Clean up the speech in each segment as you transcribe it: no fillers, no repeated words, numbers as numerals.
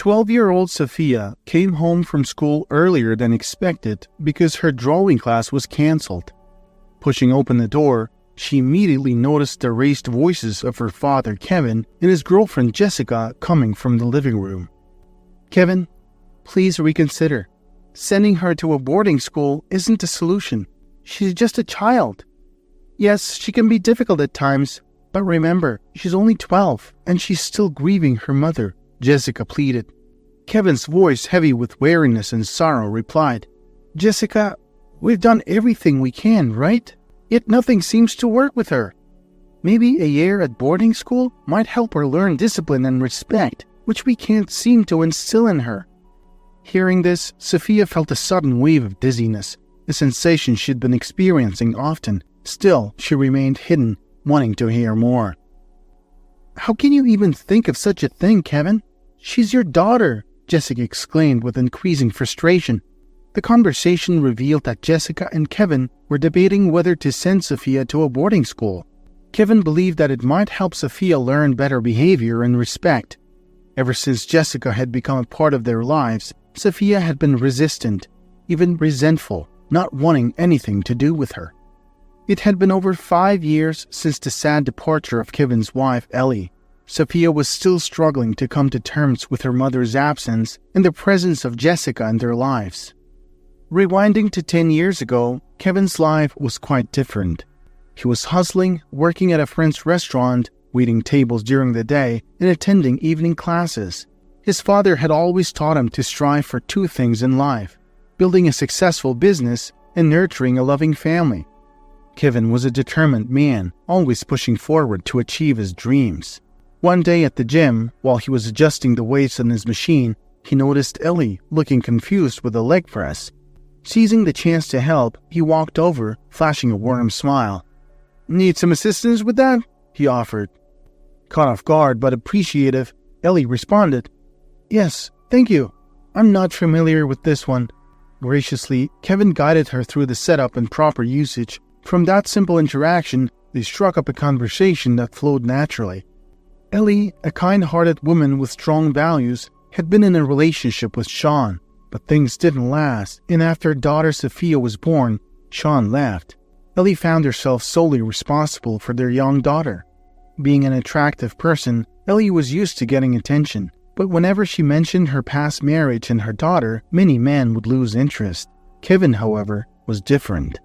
12-year-old Sophia came home from school earlier than expected because her drawing class was cancelled. Pushing open the door, she immediately noticed the raised voices of her father, Kevin, and his girlfriend, Jessica, coming from the living room. "Kevin, please reconsider. Sending her to a boarding school isn't a solution. She's just a child. Yes, she can be difficult at times, but remember, she's only 12 and she's still grieving her mother," Jessica pleaded. Kevin's voice, heavy with weariness and sorrow, replied, "Jessica, we've done everything we can, right? Yet nothing seems to work with her. Maybe a year at boarding school might help her learn discipline and respect, which we can't seem to instill in her." Hearing this, Sophia felt a sudden wave of dizziness, a sensation she'd been experiencing often. Still, she remained hidden, wanting to hear more. "How can you even think of such a thing, Kevin? She's your daughter," Jessica exclaimed with increasing frustration. The conversation revealed that Jessica and Kevin were debating whether to send Sophia to a boarding school. Kevin believed that it might help Sophia learn better behavior and respect. Ever since Jessica had become a part of their lives, Sophia had been resistant, even resentful, not wanting anything to do with her. It had been over 5 years since the sad departure of Kevin's wife, Ellie. Sophia was still struggling to come to terms with her mother's absence and the presence of Jessica in their lives. Rewinding to 10 years ago, Kevin's life was quite different. He was hustling, working at a friend's restaurant, waiting tables during the day, and attending evening classes. His father had always taught him to strive for 2 things in life: building a successful business and nurturing a loving family. Kevin was a determined man, always pushing forward to achieve his dreams. One day at the gym, while he was adjusting the weights on his machine, he noticed Ellie looking confused with a leg press. Seizing the chance to help, he walked over, flashing a warm smile. "Need some assistance with that?" he offered. Caught off guard but appreciative, Ellie responded, "Yes, thank you. I'm not familiar with this one." Graciously, Kevin guided her through the setup and proper usage. From that simple interaction, they struck up a conversation that flowed naturally. Ellie, a kind-hearted woman with strong values, had been in a relationship with Sean, but things didn't last, and after daughter Sophia was born, Sean left. Ellie found herself solely responsible for their young daughter. Being an attractive person, Ellie was used to getting attention, but whenever she mentioned her past marriage and her daughter, many men would lose interest. Kevin, however, was different.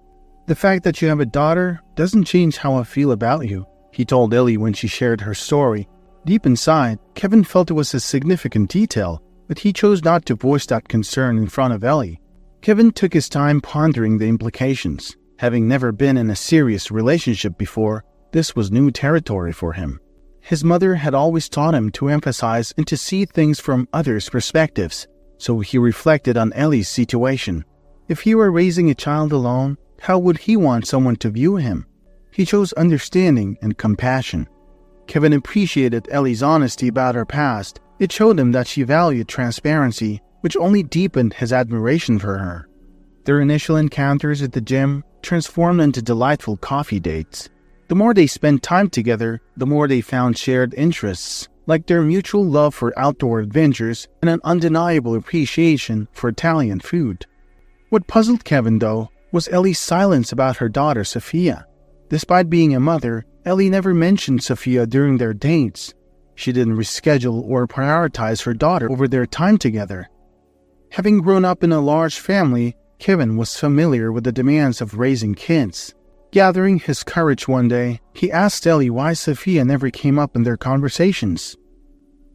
"The fact that you have a daughter doesn't change how I feel about you," he told Ellie when she shared her story. Deep inside, Kevin felt it was a significant detail, but he chose not to voice that concern in front of Ellie. Kevin took his time pondering the implications. Having never been in a serious relationship before, this was new territory for him. His mother had always taught him to emphasize and to see things from others' perspectives, so he reflected on Ellie's situation. If he were raising a child alone, how would he want someone to view him? He chose understanding and compassion. Kevin appreciated Ellie's honesty about her past. It showed him that she valued transparency, which only deepened his admiration for her. Their initial encounters at the gym transformed into delightful coffee dates. The more they spent time together, the more they found shared interests, like their mutual love for outdoor adventures and an undeniable appreciation for Italian food. What puzzled Kevin, though, was Ellie's silence about her daughter Sophia. Despite being a mother, Ellie never mentioned Sophia during their dates. She didn't reschedule or prioritize her daughter over their time together. Having grown up in a large family, Kevin was familiar with the demands of raising kids. Gathering his courage one day, he asked Ellie why Sophia never came up in their conversations.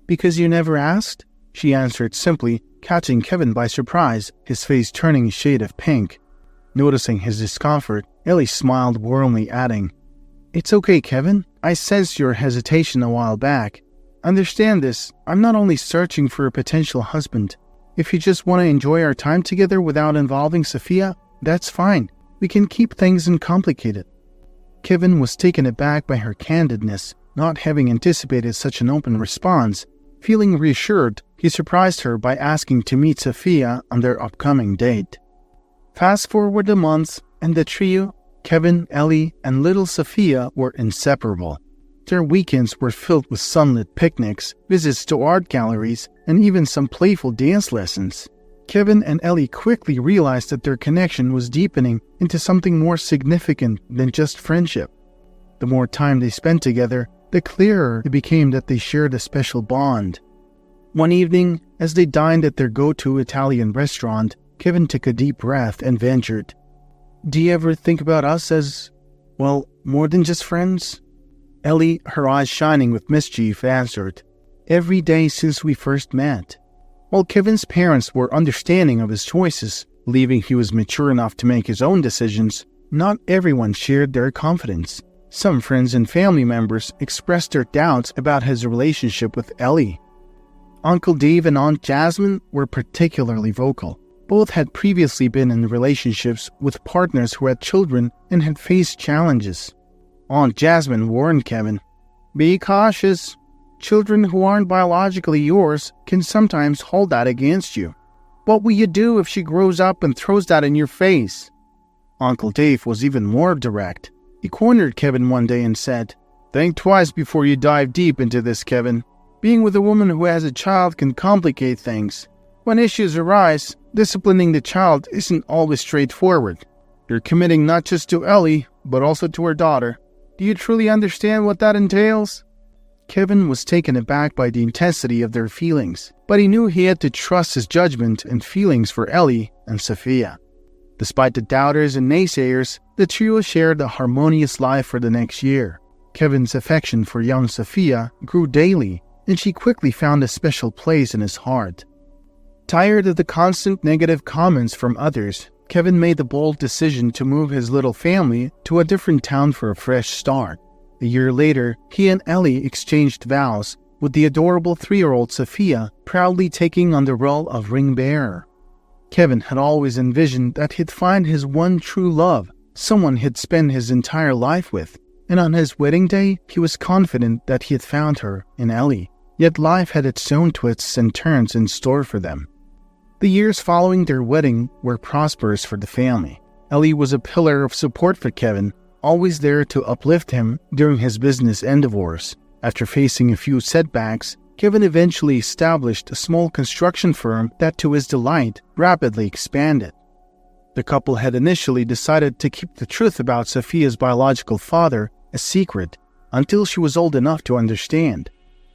"Because you never asked?" she answered simply, catching Kevin by surprise, his face turning a shade of pink. Noticing his discomfort, Ellie smiled warmly, adding, "It's okay, Kevin. I sensed your hesitation a while back. Understand this, I'm not only searching for a potential husband. If you just want to enjoy our time together without involving Sophia, that's fine. We can keep things uncomplicated." Kevin was taken aback by her candidness, not having anticipated such an open response. Feeling reassured, he surprised her by asking to meet Sophia on their upcoming date. Fast forward the months, and the trio, Kevin, Ellie, and little Sophia, were inseparable. Their weekends were filled with sunlit picnics, visits to art galleries, and even some playful dance lessons. Kevin and Ellie quickly realized that their connection was deepening into something more significant than just friendship. The more time they spent together, the clearer it became that they shared a special bond. One evening, as they dined at their go-to Italian restaurant, Kevin took a deep breath and ventured, "Do you ever think about us as, well, more than just friends?" Ellie, her eyes shining with mischief, answered, "Every day since we first met." While Kevin's parents were understanding of his choices, believing he was mature enough to make his own decisions, not everyone shared their confidence. Some friends and family members expressed their doubts about his relationship with Ellie. Uncle Dave and Aunt Jasmine were particularly vocal. Both had previously been in relationships with partners who had children and had faced challenges. Aunt Jasmine warned Kevin, "Be cautious. Children who aren't biologically yours can sometimes hold that against you. What will you do if she grows up and throws that in your face?" Uncle Dave was even more direct. He cornered Kevin one day and said, "Think twice before you dive deep into this, Kevin. Being with a woman who has a child can complicate things. When issues arise, disciplining the child isn't always straightforward. You're committing not just to Ellie, but also to her daughter. Do you truly understand what that entails?" Kevin was taken aback by the intensity of their feelings, but he knew he had to trust his judgment and feelings for Ellie and Sophia. Despite the doubters and naysayers, the trio shared a harmonious life for the next year. Kevin's affection for young Sophia grew daily, and she quickly found a special place in his heart. Tired of the constant negative comments from others, Kevin made the bold decision to move his little family to a different town for a fresh start. A year later, he and Ellie exchanged vows, with the adorable 3-year-old Sophia proudly taking on the role of ring bearer. Kevin had always envisioned that he'd find his one true love, someone he'd spend his entire life with, and on his wedding day, he was confident that he had found her in Ellie. Yet life had its own twists and turns in store for them. The years following their wedding were prosperous for the family. Ellie was a pillar of support for Kevin, always there to uplift him during his business endeavors. After facing a few setbacks, Kevin eventually established a small construction firm that, to his delight, rapidly expanded. The couple had initially decided to keep the truth about Sophia's biological father a secret until she was old enough to understand.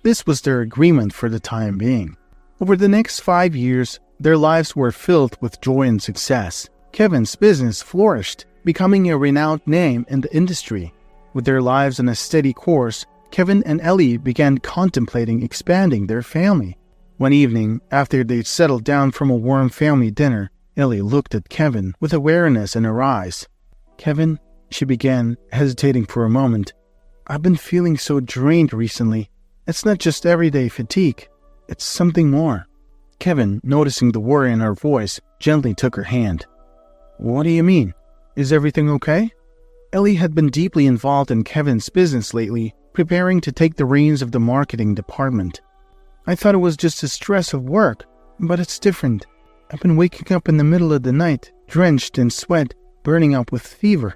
This was their agreement for the time being. Over the next 5 years, their lives were filled with joy and success. Kevin's business flourished, becoming a renowned name in the industry. With their lives on a steady course, Kevin and Ellie began contemplating expanding their family. One evening, after they'd settled down from a warm family dinner, Ellie looked at Kevin with awareness in her eyes. "Kevin," she began, hesitating for a moment, "I've been feeling so drained recently. It's not just everyday fatigue. It's something more." Kevin, noticing the worry in her voice, gently took her hand. "What do you mean? Is everything okay?" Ellie had been deeply involved in Kevin's business lately, preparing to take the reins of the marketing department. "I thought it was just the stress of work, but it's different. I've been waking up in the middle of the night, drenched in sweat, burning up with fever.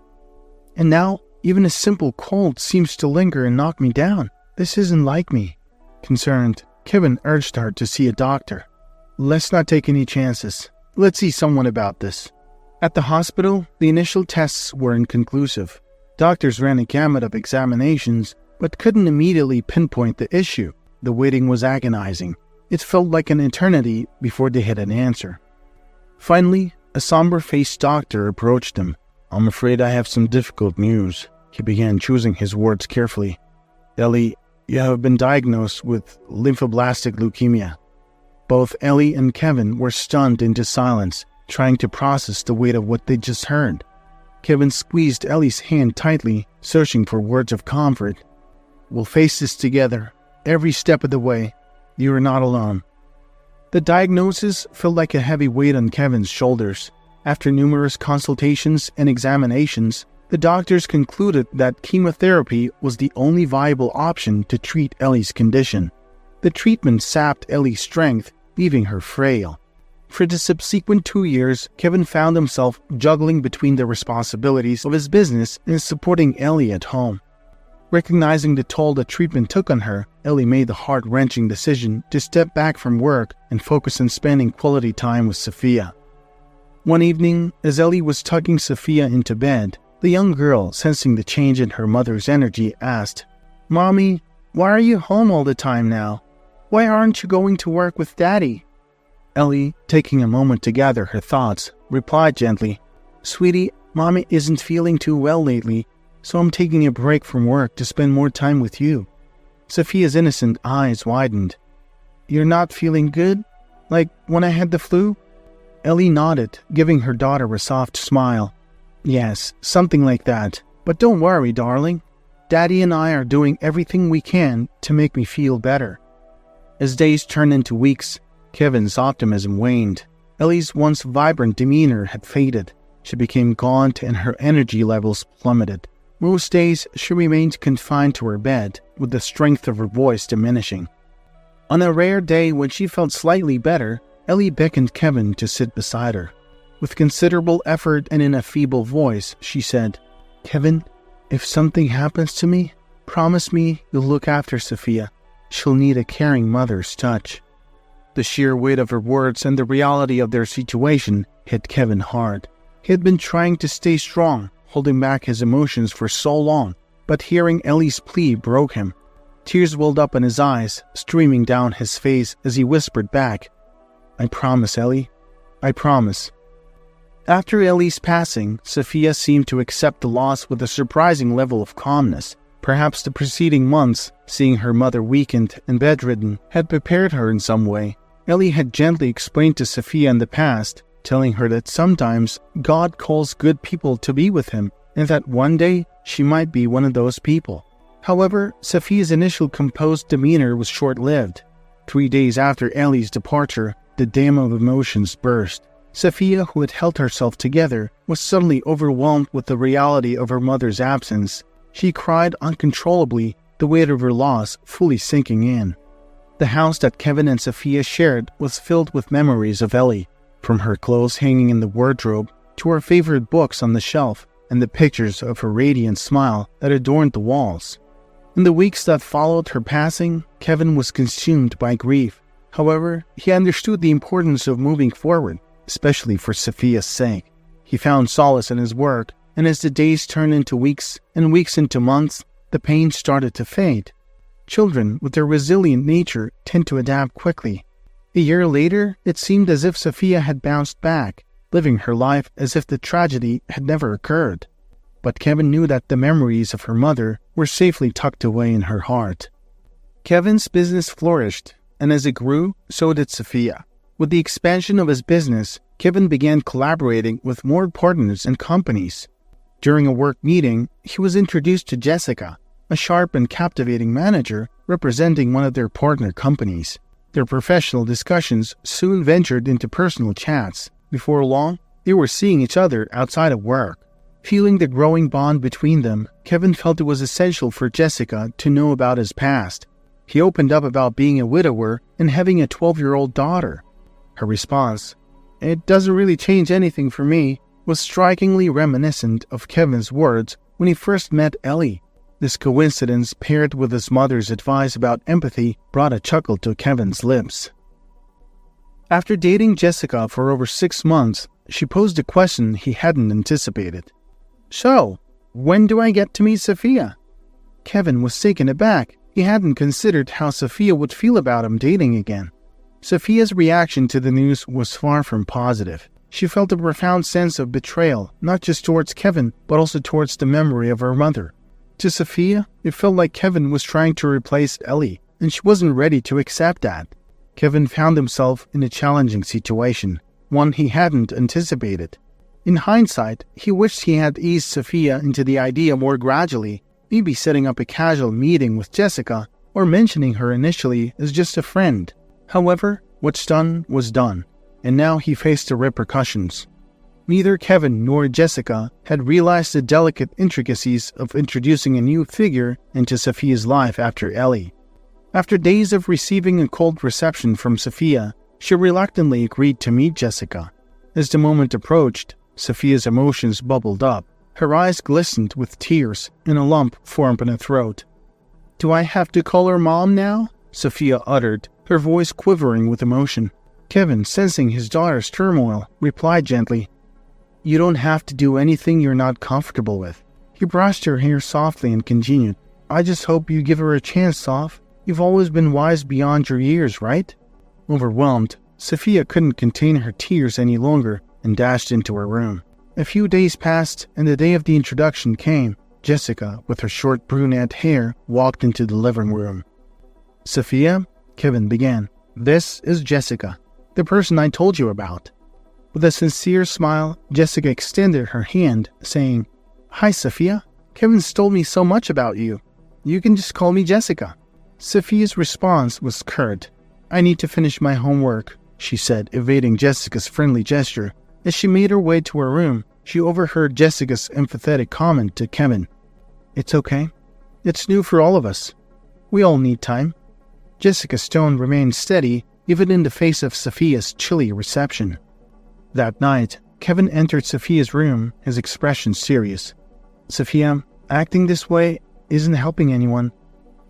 And now, even a simple cold seems to linger and knock me down. This isn't like me." Concerned, Kevin urged her to see a doctor. "Let's not take any chances. Let's see someone about this." At the hospital, the initial tests were inconclusive. Doctors ran a gamut of examinations, but couldn't immediately pinpoint the issue. The waiting was agonizing. It felt like an eternity before they had an answer. Finally, a somber-faced doctor approached them. "I'm afraid I have some difficult news," he began, choosing his words carefully. "Ellie, you have been diagnosed with lymphoblastic leukemia." Both Ellie and Kevin were stunned into silence, trying to process the weight of what they just heard. Kevin squeezed Ellie's hand tightly, searching for words of comfort. "We'll face this together, every step of the way. You are not alone." The diagnosis felt like a heavy weight on Kevin's shoulders. After numerous consultations and examinations, the doctors concluded that chemotherapy was the only viable option to treat Ellie's condition. The treatment sapped Ellie's strength, leaving her frail. For the subsequent 2 years, Kevin found himself juggling between the responsibilities of his business and supporting Ellie at home. Recognizing the toll the treatment took on her, Ellie made the heart-wrenching decision to step back from work and focus on spending quality time with Sophia. One evening, as Ellie was tucking Sophia into bed, the young girl, sensing the change in her mother's energy, asked, "Mommy, why are you home all the time now? Why aren't you going to work with Daddy?" Ellie, taking a moment to gather her thoughts, replied gently, "Sweetie, Mommy isn't feeling too well lately, so I'm taking a break from work to spend more time with you." Sophia's innocent eyes widened. "You're not feeling good? Like when I had the flu?" Ellie nodded, giving her daughter a soft smile. "Yes, something like that. But don't worry, darling. Daddy and I are doing everything we can to make me feel better." As days turned into weeks, Kevin's optimism waned. Ellie's once vibrant demeanor had faded. She became gaunt and her energy levels plummeted. Most days, she remained confined to her bed, with the strength of her voice diminishing. On a rare day when she felt slightly better, Ellie beckoned Kevin to sit beside her. With considerable effort and in a feeble voice, she said, "Kevin, if something happens to me, promise me you'll look after Sophia. She'll need a caring mother's touch." The sheer weight of her words and the reality of their situation hit Kevin hard. He had been trying to stay strong, holding back his emotions for so long, but hearing Ellie's plea broke him. Tears welled up in his eyes, streaming down his face as he whispered back, "I promise, Ellie. I promise." After Ellie's passing, Sophia seemed to accept the loss with a surprising level of calmness. Perhaps the preceding months, seeing her mother weakened and bedridden, had prepared her in some way. Ellie had gently explained to Sophia in the past, telling her that sometimes God calls good people to be with him, and that one day she might be one of those people. However, Sophia's initial composed demeanor was short-lived. 3 days after Ellie's departure, the dam of emotions burst. Sophia, who had held herself together, was suddenly overwhelmed with the reality of her mother's absence. She cried uncontrollably, the weight of her loss fully sinking in. The house that Kevin and Sophia shared was filled with memories of Ellie, from her clothes hanging in the wardrobe to her favorite books on the shelf and the pictures of her radiant smile that adorned the walls. In the weeks that followed her passing, Kevin was consumed by grief. However, he understood the importance of moving forward, especially for Sophia's sake. He found solace in his work, and as the days turned into weeks and weeks into months, the pain started to fade. Children, with their resilient nature, tend to adapt quickly. A year later, it seemed as if Sophia had bounced back, living her life as if the tragedy had never occurred. But Kevin knew that the memories of her mother were safely tucked away in her heart. Kevin's business flourished, and as it grew, so did Sophia. With the expansion of his business, Kevin began collaborating with more partners and companies. During a work meeting, he was introduced to Jessica, a sharp and captivating manager representing one of their partner companies. Their professional discussions soon ventured into personal chats. Before long, they were seeing each other outside of work. Feeling the growing bond between them, Kevin felt it was essential for Jessica to know about his past. He opened up about being a widower and having a 12-year-old daughter. Her response, "It doesn't really change anything for me," was strikingly reminiscent of Kevin's words when he first met Ellie. This coincidence, paired with his mother's advice about empathy, brought a chuckle to Kevin's lips. After dating Jessica for over 6 months, she posed a question he hadn't anticipated. "So, when do I get to meet Sophia?" Kevin was taken aback. He hadn't considered how Sophia would feel about him dating again. Sophia's reaction to the news was far from positive. She felt a profound sense of betrayal, not just towards Kevin, but also towards the memory of her mother. To Sophia, it felt like Kevin was trying to replace Ellie, and she wasn't ready to accept that. Kevin found himself in a challenging situation, one he hadn't anticipated. In hindsight, he wished he had eased Sophia into the idea more gradually, maybe setting up a casual meeting with Jessica or mentioning her initially as just a friend. However, what's done was done, and now he faced the repercussions. Neither Kevin nor Jessica had realized the delicate intricacies of introducing a new figure into Sophia's life after Ellie. After days of receiving a cold reception from Sophia, she reluctantly agreed to meet Jessica. As the moment approached, Sophia's emotions bubbled up. Her eyes glistened with tears, and a lump formed in her throat. "Do I have to call her mom now?" Sophia uttered, her voice quivering with emotion. Kevin, sensing his daughter's turmoil, replied gently, "You don't have to do anything you're not comfortable with." He brushed her hair softly and continued, "I just hope you give her a chance, Soph. You've always been wise beyond your years, right?" Overwhelmed, Sophia couldn't contain her tears any longer and dashed into her room. A few days passed, and the day of the introduction came. Jessica, with her short brunette hair, walked into the living room. "Sophia," Kevin began, "this is Jessica, the person I told you about." With a sincere smile, Jessica extended her hand, saying, "Hi, Sophia. Kevin's told me so much about you. You can just call me Jessica." Sophia's response was curt. "I need to finish my homework," she said, evading Jessica's friendly gesture. As she made her way to her room, she overheard Jessica's emphatic comment to Kevin. "It's okay. It's new for all of us. We all need time." Jessica's tone remained steady, even in the face of Sophia's chilly reception. That night, Kevin entered Sophia's room, his expression serious. "Sophia, acting this way isn't helping anyone.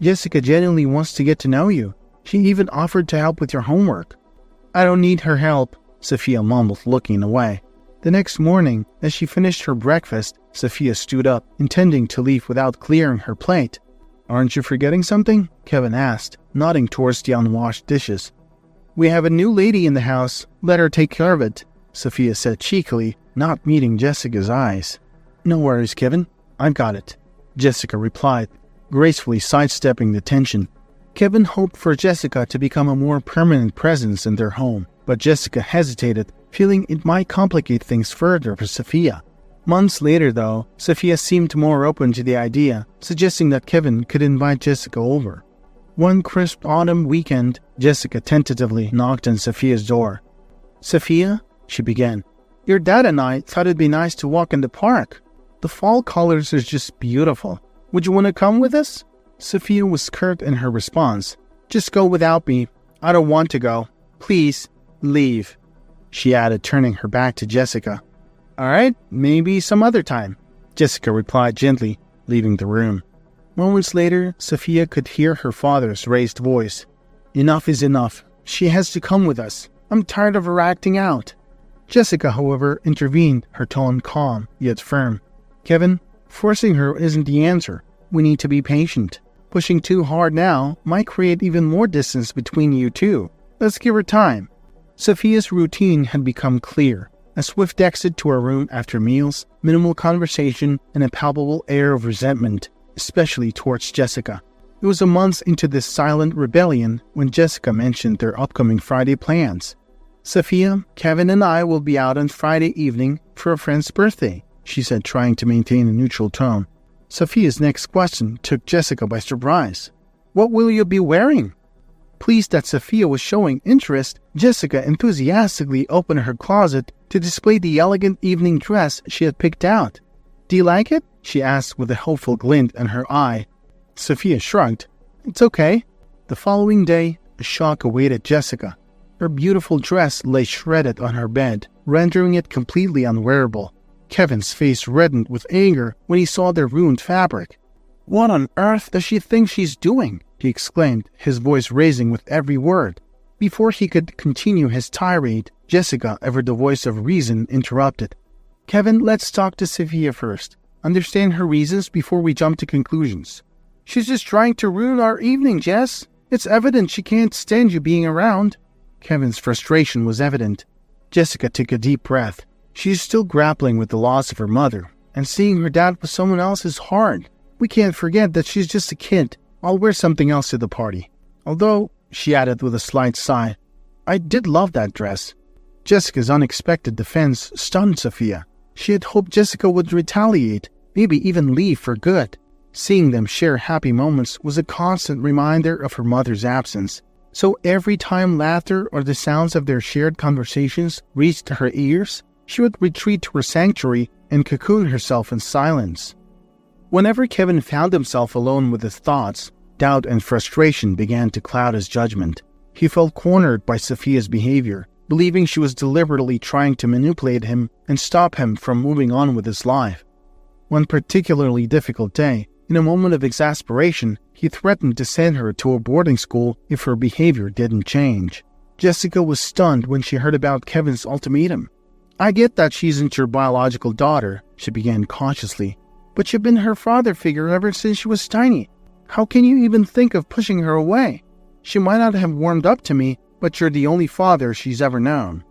Jessica genuinely wants to get to know you. She even offered to help with your homework." "I don't need her help," Sophia mumbled, looking away. The next morning, as she finished her breakfast, Sophia stood up, intending to leave without clearing her plate. "Aren't you forgetting something?" Kevin asked, nodding towards the unwashed dishes. "We have a new lady in the house. Let her take care of it," Sophia said cheekily, not meeting Jessica's eyes. "No worries, Kevin. I've got it," Jessica replied, gracefully sidestepping the tension. Kevin hoped for Jessica to become a more permanent presence in their home, but Jessica hesitated, feeling it might complicate things further for Sophia. Months later, though, Sophia seemed more open to the idea, suggesting that Kevin could invite Jessica over. One crisp autumn weekend, Jessica tentatively knocked on Sophia's door. "Sophia," she began, "your dad and I thought it'd be nice to walk in the park. The fall colors are just beautiful. Would you want to come with us?" Sophia was curt in her response. "Just go without me. I don't want to go. Please, leave," she added, turning her back to Jessica. "All right, maybe some other time," Jessica replied gently, leaving the room. Moments later, Sophia could hear her father's raised voice. "Enough is enough. She has to come with us. I'm tired of her acting out." Jessica, however, intervened, her tone calm, yet firm. "Kevin, forcing her isn't the answer. We need to be patient. Pushing too hard now might create even more distance between you two. Let's give her time." Sophia's routine had become clear. A swift exit to her room after meals, minimal conversation, and a palpable air of resentment, especially towards Jessica. It was a month into this silent rebellion when Jessica mentioned their upcoming Friday plans. "Sophia, Kevin, and I will be out on Friday evening for a friend's birthday," she said, trying to maintain a neutral tone. Sophia's next question took Jessica by surprise. "What will you be wearing?" Pleased that Sophia was showing interest, Jessica enthusiastically opened her closet to display the elegant evening dress she had picked out. "Do you like it?" she asked with a hopeful glint in her eye. Sophia shrugged. "It's okay." The following day, a shock awaited Jessica. Her beautiful dress lay shredded on her bed, rendering it completely unwearable. Kevin's face reddened with anger when he saw the ruined fabric. "What on earth does she think she's doing?" he exclaimed, his voice raising with every word. Before he could continue his tirade, Jessica, ever the voice of reason, interrupted. "Kevin, let's talk to Sophia first. Understand her reasons before we jump to conclusions." "She's just trying to ruin our evening, Jess. It's evident she can't stand you being around." Kevin's frustration was evident. Jessica took a deep breath. She's still grappling with the loss of her mother, and seeing her dad with someone else is hard. We can't forget that she's just a kid. I'll wear something else to the party. Although, she added with a slight sigh, I did love that dress. Jessica's unexpected defense stunned Sophia. She had hoped Jessica would retaliate, maybe even leave for good. Seeing them share happy moments was a constant reminder of her mother's absence. So every time laughter or the sounds of their shared conversations reached her ears, she would retreat to her sanctuary and cocoon herself in silence. Whenever Kevin found himself alone with his thoughts, doubt and frustration began to cloud his judgment. He felt cornered by Sophia's behavior, believing she was deliberately trying to manipulate him and stop him from moving on with his life. One particularly difficult day, in a moment of exasperation, he threatened to send her to a boarding school if her behavior didn't change. Jessica was stunned when she heard about Kevin's ultimatum. "I get that she isn't your biological daughter," she began cautiously, "but you've been her father figure ever since she was tiny. How can you even think of pushing her away? She might not have warmed up to me, but you're the only father she's ever known."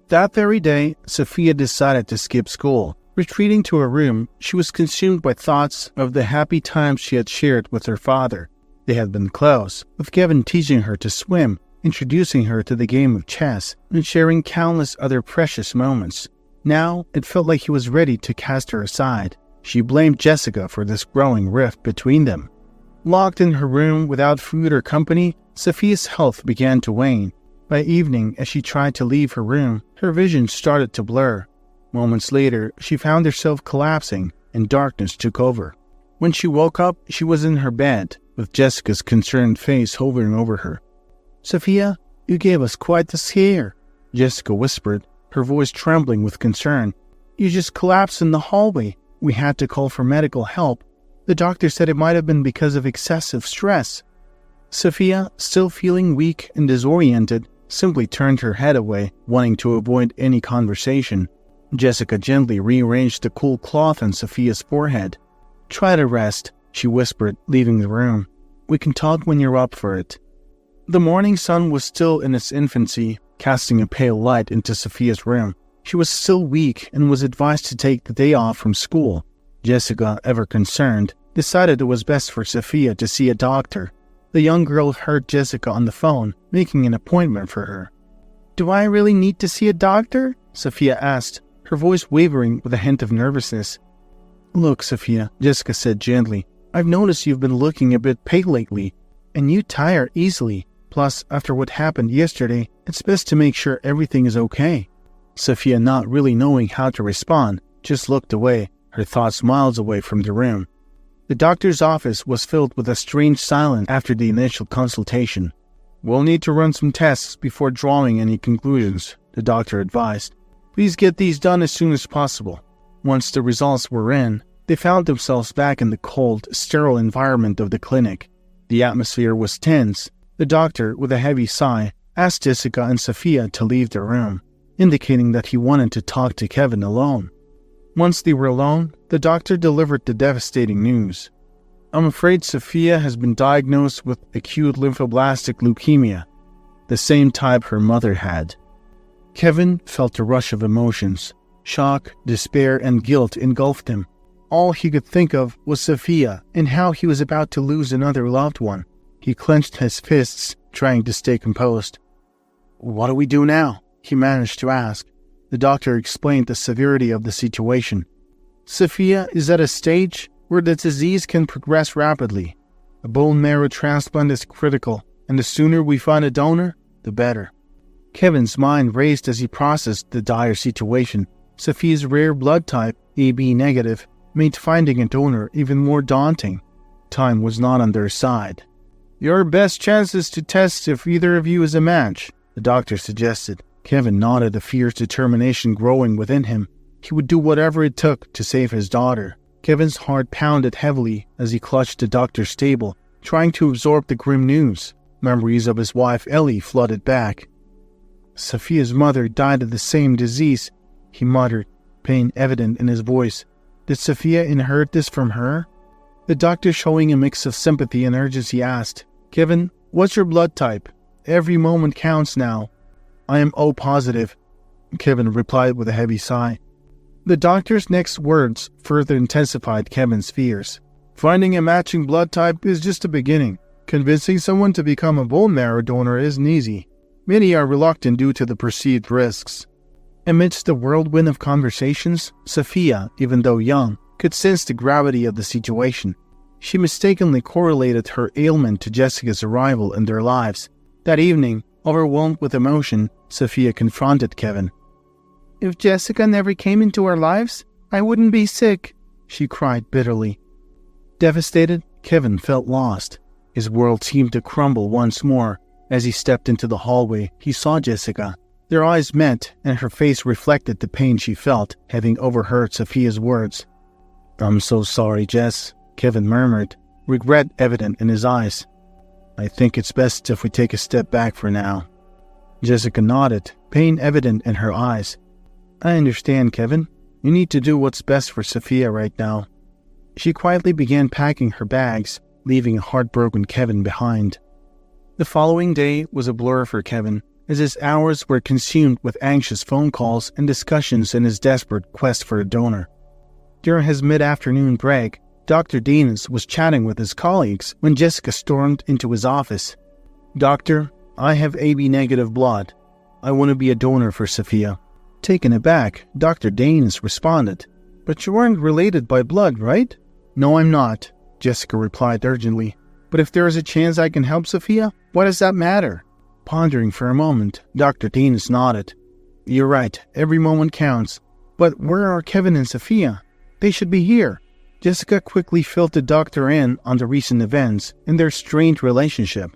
That very day, Sophia decided to skip school. Retreating to her room, she was consumed by thoughts of the happy times she had shared with her father. They had been close, with Kevin teaching her to swim, introducing her to the game of chess, and sharing countless other precious moments. Now, it felt like he was ready to cast her aside. She blamed Jessica for this growing rift between them. Locked in her room without food or company, Sophia's health began to wane. By evening, as she tried to leave her room, her vision started to blur. Moments later, she found herself collapsing, and darkness took over. When she woke up, she was in her bed, with Jessica's concerned face hovering over her. "Sophia, you gave us quite the scare," Jessica whispered, her voice trembling with concern. "You just collapsed in the hallway. We had to call for medical help. The doctor said it might have been because of excessive stress." Sophia, still feeling weak and disoriented, simply turned her head away, wanting to avoid any conversation. Jessica gently rearranged the cool cloth on Sophia's forehead. "Try to rest," she whispered, leaving the room. "We can talk when you're up for it." The morning sun was still in its infancy, casting a pale light into Sophia's room. She was still weak and was advised to take the day off from school. Jessica, ever concerned, decided it was best for Sophia to see a doctor. The young girl heard Jessica on the phone, making an appointment for her. "Do I really need to see a doctor?" Sophia asked, her voice wavering with a hint of nervousness. "Look, Sophia," Jessica said gently, "I've noticed you've been looking a bit pale lately, and you tire easily. Plus, after what happened yesterday, it's best to make sure everything is okay." Sophia, not really knowing how to respond, just looked away, her thoughts miles away from the room. The doctor's office was filled with a strange silence after the initial consultation. "We'll need to run some tests before drawing any conclusions," the doctor advised. "Please get these done as soon as possible." Once the results were in, they found themselves back in the cold, sterile environment of the clinic. The atmosphere was tense. The doctor, with a heavy sigh, asked Jessica and Sophia to leave the room, indicating that he wanted to talk to Kevin alone. Once they were alone, the doctor delivered the devastating news. "I'm afraid Sophia has been diagnosed with acute lymphoblastic leukemia, the same type her mother had." Kevin felt a rush of emotions. Shock, despair, and guilt engulfed him. All he could think of was Sophia and how he was about to lose another loved one. He clenched his fists, trying to stay composed. "What do we do now?" he managed to ask. The doctor explained the severity of the situation. "Sophia is at a stage where the disease can progress rapidly. A bone marrow transplant is critical, and the sooner we find a donor, the better." Kevin's mind raced as he processed the dire situation. Sophia's rare blood type, AB negative, made finding a donor even more daunting. Time was not on their side. "Your best chance is to test if either of you is a match," the doctor suggested. Kevin nodded, a fierce determination growing within him. He would do whatever it took to save his daughter. Kevin's heart pounded heavily as he clutched the doctor's table, trying to absorb the grim news. Memories of his wife Ellie flooded back. "Sophia's mother died of the same disease," he muttered, pain evident in his voice. "Did Sophia inherit this from her?" The doctor, showing a mix of sympathy and urgency, asked, "Kevin, what's your blood type? Every moment counts now." "I am O positive," Kevin replied with a heavy sigh. The doctor's next words further intensified Kevin's fears. "Finding a matching blood type is just a beginning. Convincing someone to become a bone marrow donor isn't easy. Many are reluctant due to the perceived risks." Amidst the whirlwind of conversations, Sophia, even though young, could sense the gravity of the situation. She mistakenly correlated her ailment to Jessica's arrival in their lives. That evening, overwhelmed with emotion, Sophia confronted Kevin. "If Jessica never came into our lives, I wouldn't be sick," she cried bitterly. Devastated, Kevin felt lost. His world seemed to crumble once more. As he stepped into the hallway, he saw Jessica. Their eyes met, and her face reflected the pain she felt, having overheard Sophia's words. "I'm so sorry, Jess," Kevin murmured, regret evident in his eyes. "I think it's best if we take a step back for now." Jessica nodded, pain evident in her eyes. "I understand, Kevin. You need to do what's best for Sophia right now." She quietly began packing her bags, leaving a heartbroken Kevin behind. The following day was a blur for Kevin, as his hours were consumed with anxious phone calls and discussions in his desperate quest for a donor. During his mid-afternoon break, Dr. Denis was chatting with his colleagues when Jessica stormed into his office. "Doctor, I have AB-negative blood. I want to be a donor for Sophia." Taken aback, Dr. Denis responded, "But you aren't related by blood, right?" "No, I'm not," Jessica replied urgently. "But if there is a chance I can help Sophia, what does that matter?" Pondering for a moment, Dr. Denis nodded. "You're right, every moment counts. But where are Kevin and Sophia? They should be here." Jessica quickly filled the doctor in on the recent events and their strained relationship.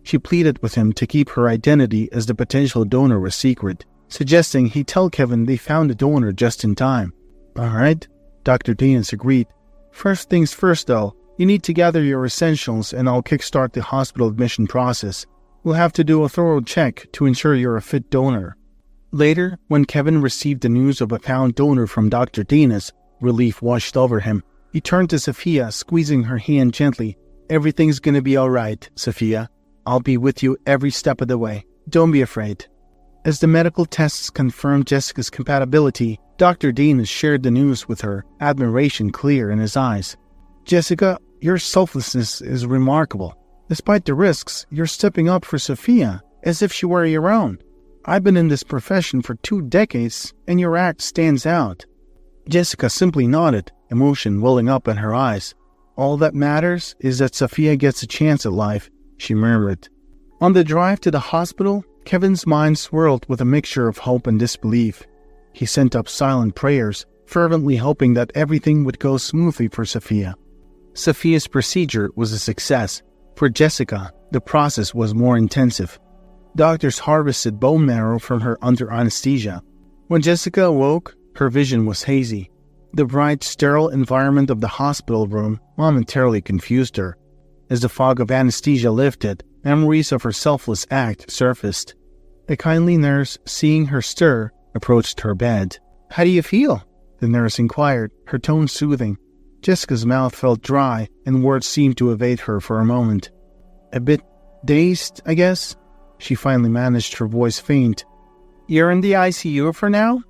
She pleaded with him to keep her identity as the potential donor a secret, suggesting he tell Kevin they found a donor just in time. "All right," Dr. Denis agreed. "First things first, though, you need to gather your essentials and I'll kickstart the hospital admission process. We'll have to do a thorough check to ensure you're a fit donor." Later, when Kevin received the news of a found donor from Dr. Denis, relief washed over him. He turned to Sophia, squeezing her hand gently. "Everything's gonna be all right, Sophia. I'll be with you every step of the way. Don't be afraid." As the medical tests confirmed Jessica's compatibility, Dr. Denis shared the news with her, admiration clear in his eyes. "Jessica, your selflessness is remarkable. Despite the risks, you're stepping up for Sophia, as if she were your own. I've been in this profession for 2 decades, and your act stands out." Jessica simply nodded, emotion welling up in her eyes. "All that matters is that Sophia gets a chance at life," she murmured. On the drive to the hospital, Kevin's mind swirled with a mixture of hope and disbelief. He sent up silent prayers, fervently hoping that everything would go smoothly for Sophia. Sophia's procedure was a success. For Jessica, the process was more intensive. Doctors harvested bone marrow from her under anesthesia. When Jessica awoke, her vision was hazy. The bright, sterile environment of the hospital room momentarily confused her. As the fog of anesthesia lifted, memories of her selfless act surfaced. A kindly nurse, seeing her stir, approached her bed. "How do you feel?" the nurse inquired, her tone soothing. Jessica's mouth felt dry, and words seemed to evade her for a moment. "A bit dazed, I guess?" She finally managed her voice faint. "You're in the ICU for now,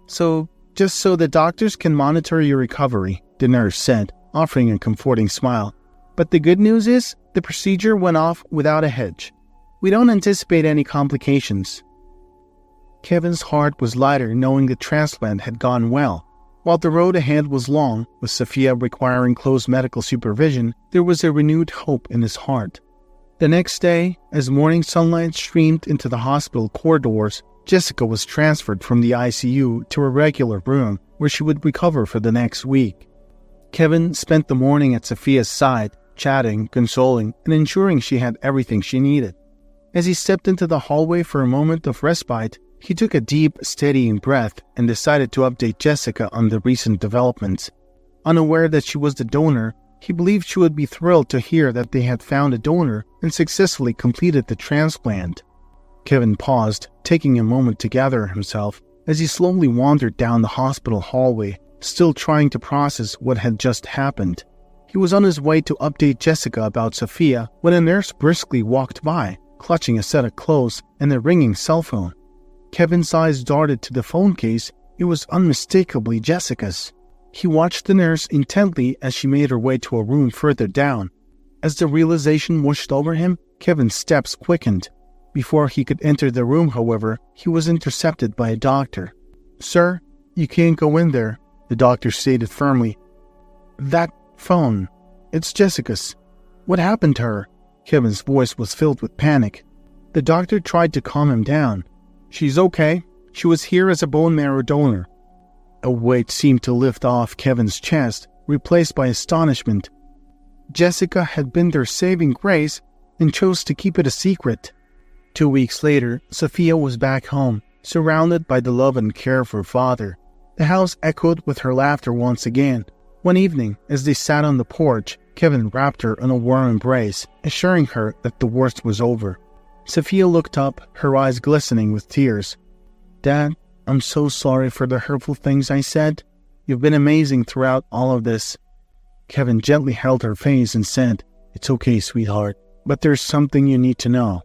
just so the doctors can monitor your recovery," the nurse said, offering a comforting smile. "But the good news is, the procedure went off without a hitch. We don't anticipate any complications." Kevin's heart was lighter knowing the transplant had gone well. While the road ahead was long, with Sophia requiring close medical supervision, there was a renewed hope in his heart. The next day, as morning sunlight streamed into the hospital corridors, Jessica was transferred from the ICU to a regular room where she would recover for the next week. Kevin spent the morning at Sophia's side, chatting, consoling, and ensuring she had everything she needed. As he stepped into the hallway for a moment of respite, he took a deep, steadying breath and decided to update Jessica on the recent developments. Unaware that she was the donor, he believed she would be thrilled to hear that they had found a donor and successfully completed the transplant. Kevin paused, taking a moment to gather himself as he slowly wandered down the hospital hallway, still trying to process what had just happened. He was on his way to update Jessica about Sophia when a nurse briskly walked by, clutching a set of clothes and a ringing cell phone. Kevin's eyes darted to the phone case. It was unmistakably Jessica's. He watched the nurse intently as she made her way to a room further down. As the realization washed over him, Kevin's steps quickened. Before he could enter the room, however, he was intercepted by a doctor. "Sir, you can't go in there," the doctor stated firmly. "That phone, it's Jessica's. What happened to her?" Kevin's voice was filled with panic. The doctor tried to calm him down. "She's okay. She was here as a bone marrow donor." A weight seemed to lift off Kevin's chest, replaced by astonishment. Jessica had been their saving grace and chose to keep it a secret. 2 weeks later, Sophia was back home, surrounded by the love and care of her father. The house echoed with her laughter once again. One evening, as they sat on the porch, Kevin wrapped her in a warm embrace, assuring her that the worst was over. Sophia looked up, her eyes glistening with tears. "Dad, I'm so sorry for the hurtful things I said. You've been amazing throughout all of this." Kevin gently held her face and said, "It's okay, sweetheart, but there's something you need to know."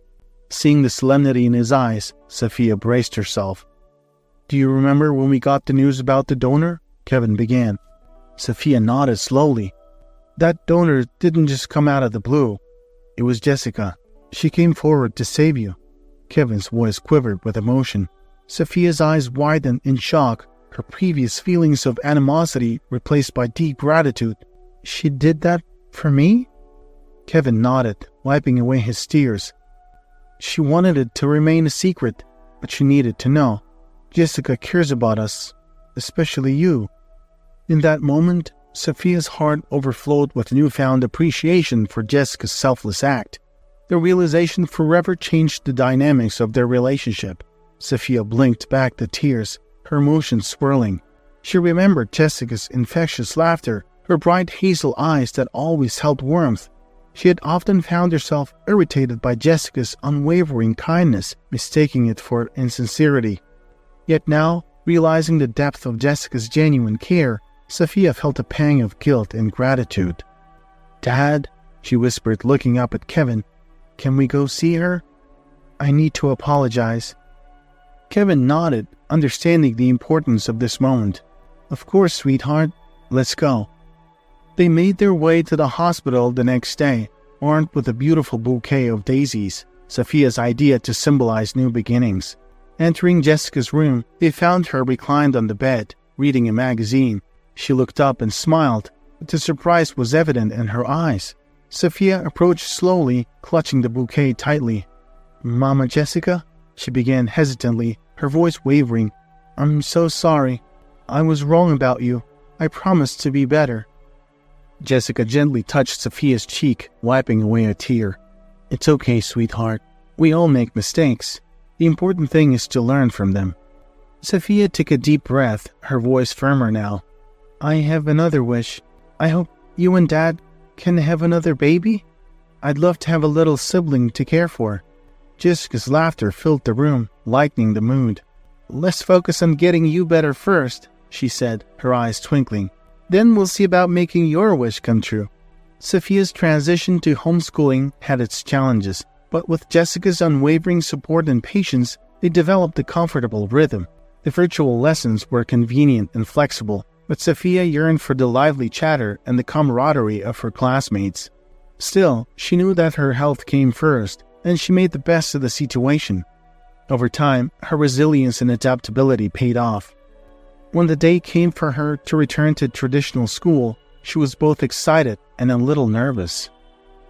Seeing the solemnity in his eyes, Sophia braced herself. "Do you remember when we got the news about the donor?" Kevin began. Sophia nodded slowly. "That donor didn't just come out of the blue. It was Jessica. She came forward to save you." Kevin's voice quivered with emotion. Sophia's eyes widened in shock, her previous feelings of animosity replaced by deep gratitude. "She did that for me?" Kevin nodded, wiping away his tears. "She wanted it to remain a secret, but she needed to know. Jessica cares about us, especially you." In that moment, Sophia's heart overflowed with newfound appreciation for Jessica's selfless act. The realization forever changed the dynamics of their relationship. Sophia blinked back the tears, her emotions swirling. She remembered Jessica's infectious laughter, her bright hazel eyes that always held warmth. She had often found herself irritated by Jessica's unwavering kindness, mistaking it for insincerity. Yet now, realizing the depth of Jessica's genuine care, Sophia felt a pang of guilt and gratitude. "Dad," she whispered, looking up at Kevin, "can we go see her? I need to apologize." Kevin nodded, understanding the importance of this moment. "Of course, sweetheart. Let's go." They made their way to the hospital the next day, armed with a beautiful bouquet of daisies, Sophia's idea to symbolize new beginnings. Entering Jessica's room, they found her reclined on the bed, reading a magazine. She looked up and smiled, but the surprise was evident in her eyes. Sophia approached slowly, clutching the bouquet tightly. "Mama Jessica?" she began hesitantly, her voice wavering. "I'm so sorry. I was wrong about you. I promised to be better." Jessica gently touched Sophia's cheek, wiping away a tear. "It's okay, sweetheart. We all make mistakes. The important thing is to learn from them." Sophia took a deep breath, her voice firmer now. "I have another wish. I hope you and Dad can have another baby. I'd love to have a little sibling to care for." Jessica's laughter filled the room, lightening the mood. "Let's focus on getting you better first," she said, her eyes twinkling. "Then we'll see about making your wish come true." Sophia's transition to homeschooling had its challenges, but with Jessica's unwavering support and patience, they developed a comfortable rhythm. The virtual lessons were convenient and flexible, but Sophia yearned for the lively chatter and the camaraderie of her classmates. Still, she knew that her health came first, and she made the best of the situation. Over time, her resilience and adaptability paid off. When the day came for her to return to traditional school, she was both excited and a little nervous.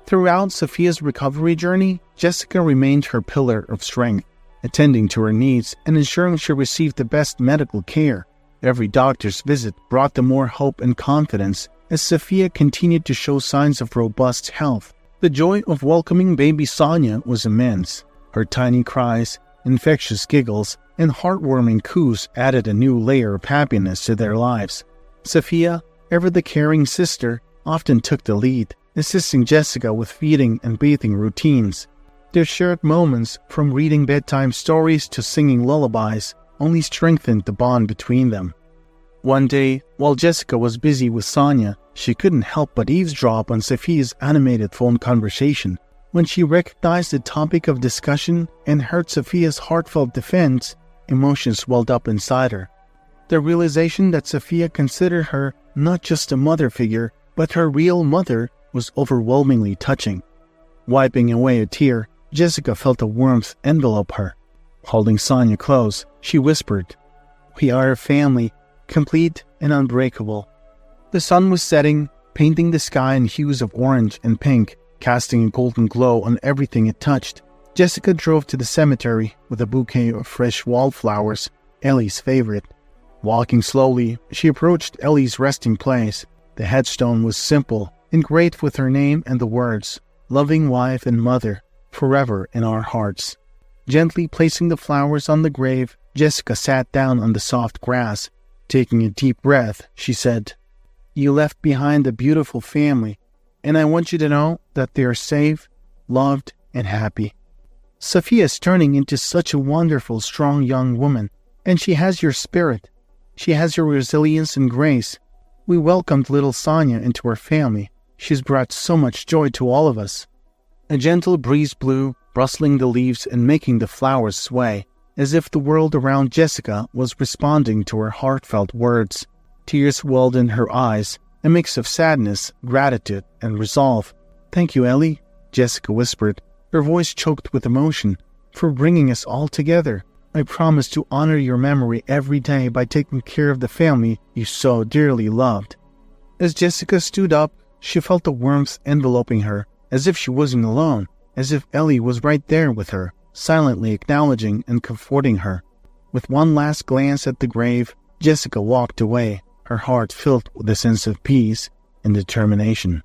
Throughout Sophia's recovery journey, Jessica remained her pillar of strength, attending to her needs and ensuring she received the best medical care. Every doctor's visit brought them more hope and confidence as Sophia continued to show signs of robust health. The joy of welcoming baby Sonia was immense. Her tiny cries, infectious giggles, and heartwarming coos added a new layer of happiness to their lives. Sophia, ever the caring sister, often took the lead, assisting Jessica with feeding and bathing routines. Their shared moments, from reading bedtime stories to singing lullabies, only strengthened the bond between them. One day, while Jessica was busy with Sonia, she couldn't help but eavesdrop on Sophia's animated phone conversation. When she recognized the topic of discussion and heard Sophia's heartfelt defense, emotions welled up inside her. The realization that Sophia considered her not just a mother figure, but her real mother, was overwhelmingly touching. Wiping away a tear, Jessica felt a warmth envelop her. Holding Sonia close, she whispered, "We are a family, complete and unbreakable." The sun was setting, painting the sky in hues of orange and pink, casting a golden glow on everything it touched. Jessica drove to the cemetery with a bouquet of fresh wildflowers, Ellie's favorite. Walking slowly, she approached Ellie's resting place. The headstone was simple, engraved with her name and the words, "Loving wife and mother, forever in our hearts." Gently placing the flowers on the grave, Jessica sat down on the soft grass. Taking a deep breath, she said, You left behind a beautiful family, and I want you to know that they are safe, loved, and happy. Sophia is turning into such a wonderful, strong young woman, and she has your spirit. She has your resilience and grace. We welcomed little Sonia into our family. She's brought so much joy to all of us." A gentle breeze blew, rustling the leaves and making the flowers sway, as if the world around Jessica was responding to her heartfelt words. Tears welled in her eyes, a mix of sadness, gratitude, and resolve. "Thank you, Ellie," Jessica whispered, her voice choked with emotion, "for bringing us all together. I promise to honor your memory every day by taking care of the family you so dearly loved." As Jessica stood up, she felt the warmth enveloping her, as if she wasn't alone, as if Ellie was right there with her, silently acknowledging and comforting her. With one last glance at the grave, Jessica walked away, her heart filled with a sense of peace and determination.